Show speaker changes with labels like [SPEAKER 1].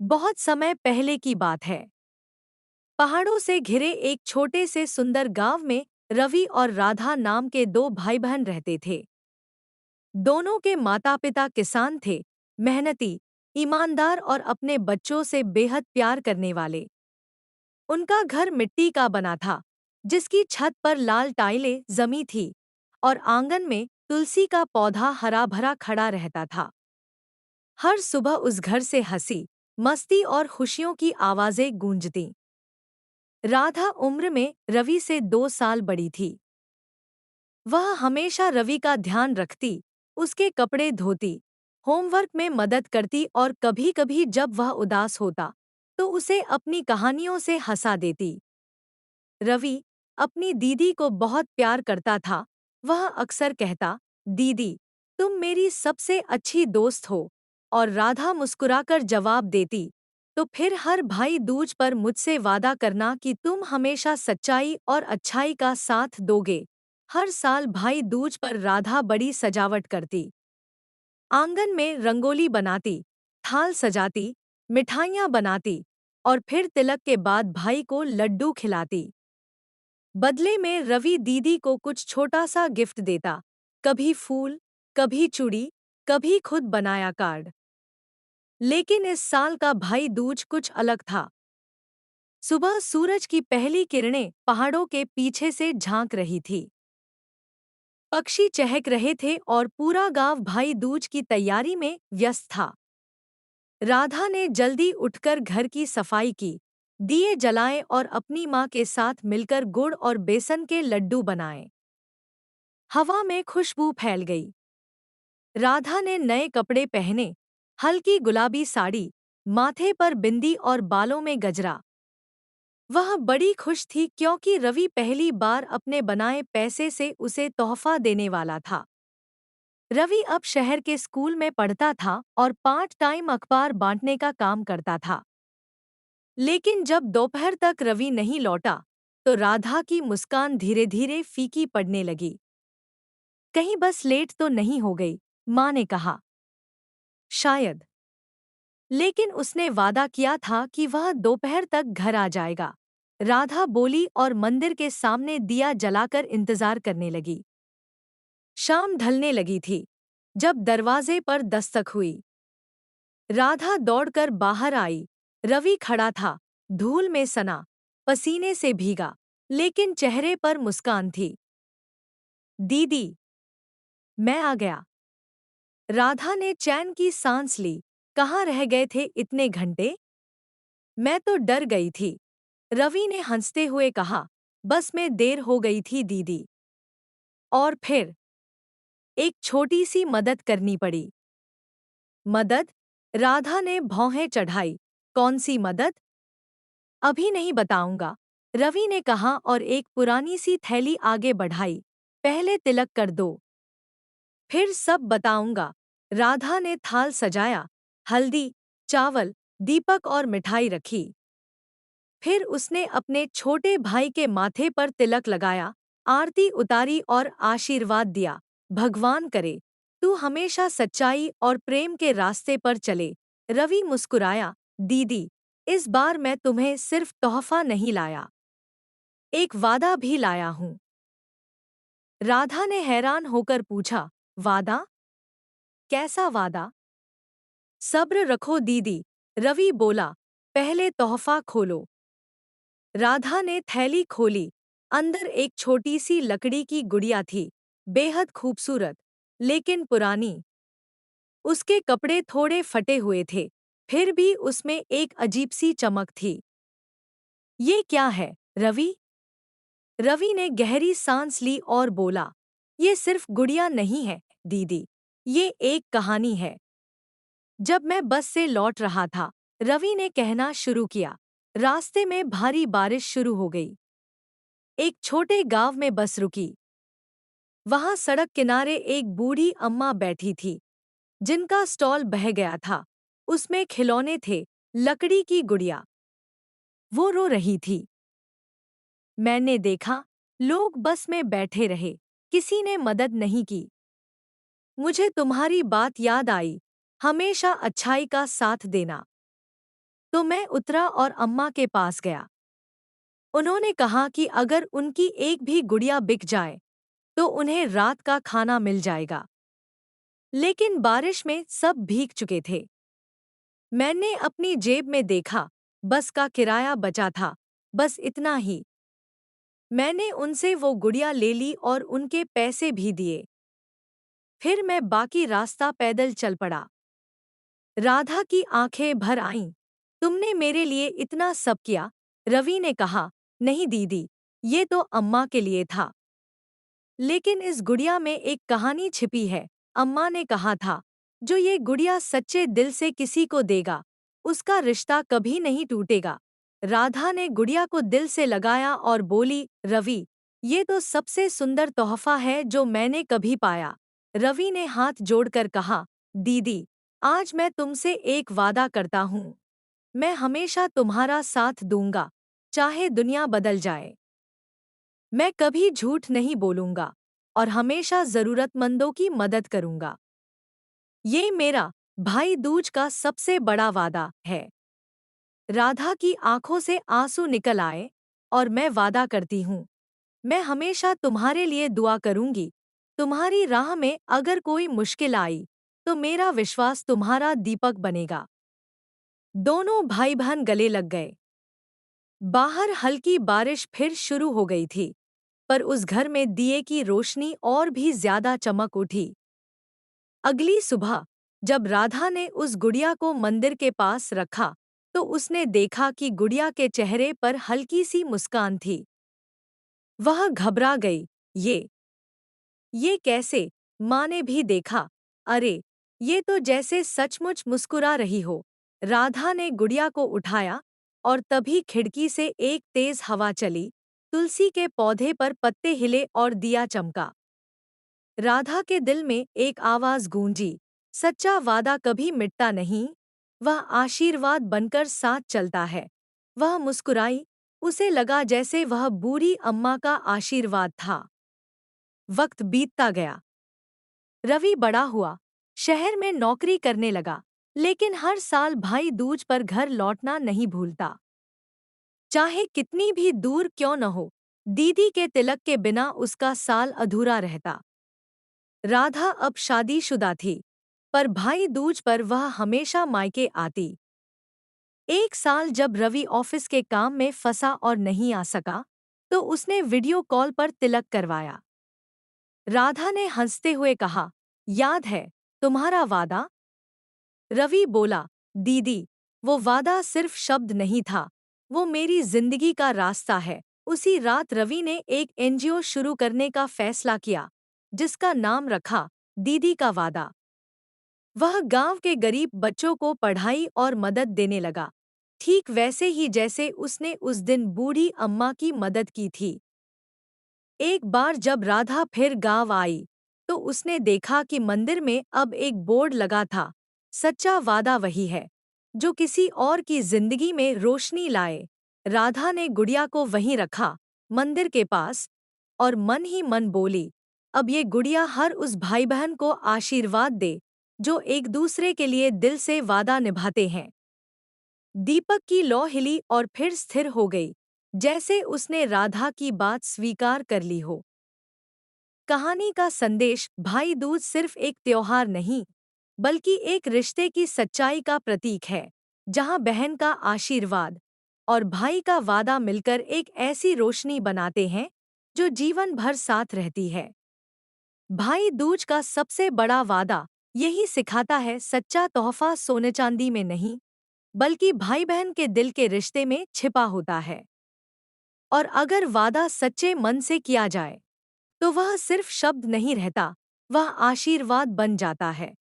[SPEAKER 1] बहुत समय पहले की बात है। पहाड़ों से घिरे एक छोटे से सुंदर गांव में रवि और राधा नाम के दो भाई बहन रहते थे। दोनों के माता पिता किसान थे, मेहनती, ईमानदार और अपने बच्चों से बेहद प्यार करने वाले। उनका घर मिट्टी का बना था, जिसकी छत पर लाल टाइलें जमी थी और आंगन में तुलसी का पौधा हरा भरा खड़ा रहता था। हर सुबह उस घर से हंसी, मस्ती और खुशियों की आवाजें गूंजतीं। राधा उम्र में रवि से 2 साल बड़ी थी। वह हमेशा रवि का ध्यान रखती, उसके कपड़े धोती, होमवर्क में मदद करती और कभी-कभी जब वह उदास होता, तो उसे अपनी कहानियों से हंसा देती। रवि अपनी दीदी को बहुत प्यार करता था। वह अक्सर कहता, दीदी, तुम मेरी सबसे अच्छी दोस्त हो, और राधा मुस्कुराकर जवाब देती, तो फिर हर भाई दूज पर मुझसे वादा करना कि तुम हमेशा सच्चाई और अच्छाई का साथ दोगे। हर साल भाई दूज पर राधा बड़ी सजावट करती, आंगन में रंगोली बनाती, थाल सजाती, मिठाइयाँ बनाती और फिर तिलक के बाद भाई को लड्डू खिलाती। बदले में रवि दीदी को कुछ छोटा सा गिफ्ट देता, कभी फूल, कभी चूड़ी, कभी खुद बनाया कार्ड। लेकिन इस साल का भाई दूज कुछ अलग था। सुबह सूरज की पहली किरणें पहाड़ों के पीछे से झांक रही थी। पक्षी चहक रहे थे और पूरा गांव भाई दूज की तैयारी में व्यस्त था। राधा ने जल्दी उठकर घर की सफाई की, दिए जलाए और अपनी माँ के साथ मिलकर गुड़ और बेसन के लड्डू बनाए। हवा में खुशबू फैल गई। राधा ने नए कपड़े पहने, हल्की गुलाबी साड़ी, माथे पर बिंदी और बालों में गजरा। वह बड़ी खुश थी क्योंकि रवि पहली बार अपने बनाए पैसे से उसे तोहफा देने वाला था। रवि अब शहर के स्कूल में पढ़ता था और पार्ट टाइम अखबार बांटने का काम करता था। लेकिन जब दोपहर तक रवि नहीं लौटा, तो राधा की मुस्कान धीरे धीरे फीकी पड़ने लगी। कहीं बस लेट तो नहीं हो गई, माँ ने कहा। शायद। लेकिन उसने वादा किया था कि वह दोपहर तक घर आ जाएगा। राधा बोली और मंदिर के सामने दिया जलाकर इंतजार करने लगी। शाम ढलने लगी थी जब दरवाजे पर दस्तक हुई। राधा दौड़कर बाहर आई। रवि खड़ा था, धूल में सना, पसीने से भीगा, लेकिन चेहरे पर मुस्कान थी। दीदी, मैं आ गया। राधा ने चैन की सांस ली। कहाँ रह गए थे इतने घंटे? मैं तो डर गई थी। रवि ने हंसते हुए कहा, बस में देर हो गई थी दीदी। और फिर एक छोटी सी मदद करनी पड़ी। मदद? राधा ने भौहें चढ़ाई। कौन सी मदद? अभी नहीं बताऊंगा, रवि ने कहा और एक पुरानी सी थैली आगे बढ़ाई। पहले तिलक कर दो, फिर सब बताऊंगा। राधा ने थाल सजाया, हल्दी, चावल, दीपक और मिठाई रखी। फिर उसने अपने छोटे भाई के माथे पर तिलक लगाया, आरती उतारी और आशीर्वाद दिया। भगवान करे तू हमेशा सच्चाई और प्रेम के रास्ते पर चले। रवि मुस्कुराया, दीदी, इस बार मैं तुम्हें सिर्फ तोहफा नहीं लाया, एक वादा भी लाया हूँ। राधा ने हैरान होकर पूछा, वादा? कैसा वादा? सब्र रखो दीदी, रवि बोला, पहले तोहफा खोलो। राधा ने थैली खोली। अंदर एक छोटी सी लकड़ी की गुड़िया थी, बेहद खूबसूरत, लेकिन पुरानी। उसके कपड़े थोड़े फटे हुए थे, फिर भी उसमें एक अजीब सी चमक थी। ये क्या है, रवि? रवि ने गहरी सांस ली और बोला, ये सिर्फ गुड़िया नहीं है, दीदी। ये एक कहानी है। जब मैं बस से लौट रहा था, रवि ने कहना शुरू किया। रास्ते में भारी बारिश शुरू हो गई। एक छोटे गांव में बस रुकी। वहां सड़क किनारे एक बूढ़ी अम्मा बैठी थी, जिनका स्टॉल बह गया था। उसमें खिलौने थे, लकड़ी की गुड़िया। वो रो रही थी। मैंने देखा, लोग बस में बैठे रहे, किसी ने मदद नहीं की। मुझे तुम्हारी बात याद आई, हमेशा अच्छाई का साथ देना। तो मैं उतरा और अम्मा के पास गया। उन्होंने कहा कि अगर उनकी एक भी गुड़िया बिक जाए तो उन्हें रात का खाना मिल जाएगा। लेकिन बारिश में सब भीग चुके थे। मैंने अपनी जेब में देखा, बस का किराया बचा था, बस इतना ही। मैंने उनसे वो गुड़िया ले ली और उनके पैसे भी दिए। फिर मैं बाकी रास्ता पैदल चल पड़ा। राधा की आंखें भर आईं। तुमने मेरे लिए इतना सब किया, रवि ने कहा। नहीं दीदी, ये तो अम्मा के लिए था। लेकिन इस गुड़िया में एक कहानी छिपी है, अम्मा ने कहा था। जो ये गुड़िया सच्चे दिल से किसी को देगा, उसका रिश्ता कभी नहीं टूटेगा। राधा ने गुड़िया को दिल से लगाया और बोली, रवि, ये तो सबसे सुंदर तोहफा है जो मैंने कभी पाया। रवि ने हाथ जोड़कर कहा, दीदी, आज मैं तुमसे एक वादा करता हूँ। मैं हमेशा तुम्हारा साथ दूंगा, चाहे दुनिया बदल जाए। मैं कभी झूठ नहीं बोलूंगा और हमेशा जरूरतमंदों की मदद करूंगा। ये मेरा भाई दूज का सबसे बड़ा वादा है। राधा की आंखों से आंसू निकल आए। और मैं वादा करती हूँ, मैं हमेशा तुम्हारे लिए दुआ करूंगी। तुम्हारी राह में अगर कोई मुश्किल आई तो मेरा विश्वास तुम्हारा दीपक बनेगा। दोनों भाई बहन गले लग गए। बाहर हल्की बारिश फिर शुरू हो गई थी, पर उस घर में दिए की रोशनी और भी ज्यादा चमक उठी। अगली सुबह जब राधा ने उस गुड़िया को मंदिर के पास रखा तो उसने देखा कि गुड़िया के चेहरे पर हल्की सी मुस्कान थी। वह घबरा गई। ये कैसे? माँ ने भी देखा। अरे, ये तो जैसे सचमुच मुस्कुरा रही हो। राधा ने गुड़िया को उठाया और तभी खिड़की से एक तेज हवा चली। तुलसी के पौधे पर पत्ते हिले और दिया चमका। राधा के दिल में एक आवाज गूंजी, सच्चा वादा कभी मिटता नहीं, वह आशीर्वाद बनकर साथ चलता है। वह मुस्कुराई, उसे लगा जैसे वह बूढ़ी अम्मा का आशीर्वाद था। वक्त बीतता गया। रवि बड़ा हुआ, शहर में नौकरी करने लगा, लेकिन हर साल भाई दूज पर घर लौटना नहीं भूलता। चाहे कितनी भी दूर क्यों न हो, दीदी के तिलक के बिना उसका साल अधूरा रहता। राधा अब शादीशुदा थी, पर भाई दूज पर वह हमेशा मायके आती। एक साल जब रवि ऑफिस के काम में फंसा और नहीं आ सका, तो उसने वीडियो कॉल पर तिलक करवाया। राधा ने हंसते हुए कहा, याद है तुम्हारा वादा? रवि बोला, दीदी, वो वादा सिर्फ शब्द नहीं था, वो मेरी जिंदगी का रास्ता है। उसी रात रवि ने एक एनजीओ शुरू करने का फैसला किया, जिसका नाम रखा, दीदी का वादा। वह गांव के गरीब बच्चों को पढ़ाई और मदद देने लगा, ठीक वैसे ही जैसे उसने उस दिन बूढ़ी अम्मा की मदद की थी। एक बार जब राधा फिर गांव आई, तो उसने देखा कि मंदिर में अब एक बोर्ड लगा था, सच्चा वादा वही है, जो किसी और की जिंदगी में रोशनी लाए। राधा ने गुड़िया को वहीं रखा, मंदिर के पास, और मन ही मन बोली, अब ये गुड़िया हर उस भाई बहन को आशीर्वाद दे, जो एक दूसरे के लिए दिल से वादा निभाते हैं। दीपक की लौ हिली और फिर स्थिर हो गई, जैसे उसने राधा की बात स्वीकार कर ली हो। कहानी का संदेश, भाई दूज सिर्फ एक त्योहार नहीं, बल्कि एक रिश्ते की सच्चाई का प्रतीक है, जहां बहन का आशीर्वाद और भाई का वादा मिलकर एक ऐसी रोशनी बनाते हैं जो जीवन भर साथ रहती है। भाई दूज का सबसे बड़ा वादा यही सिखाता है, सच्चा तोहफा सोने चांदी में नहीं, बल्कि भाई बहन के दिल के रिश्ते में छिपा होता है। और अगर वादा सच्चे मन से किया जाए, तो वह सिर्फ शब्द नहीं रहता, वह आशीर्वाद बन जाता है।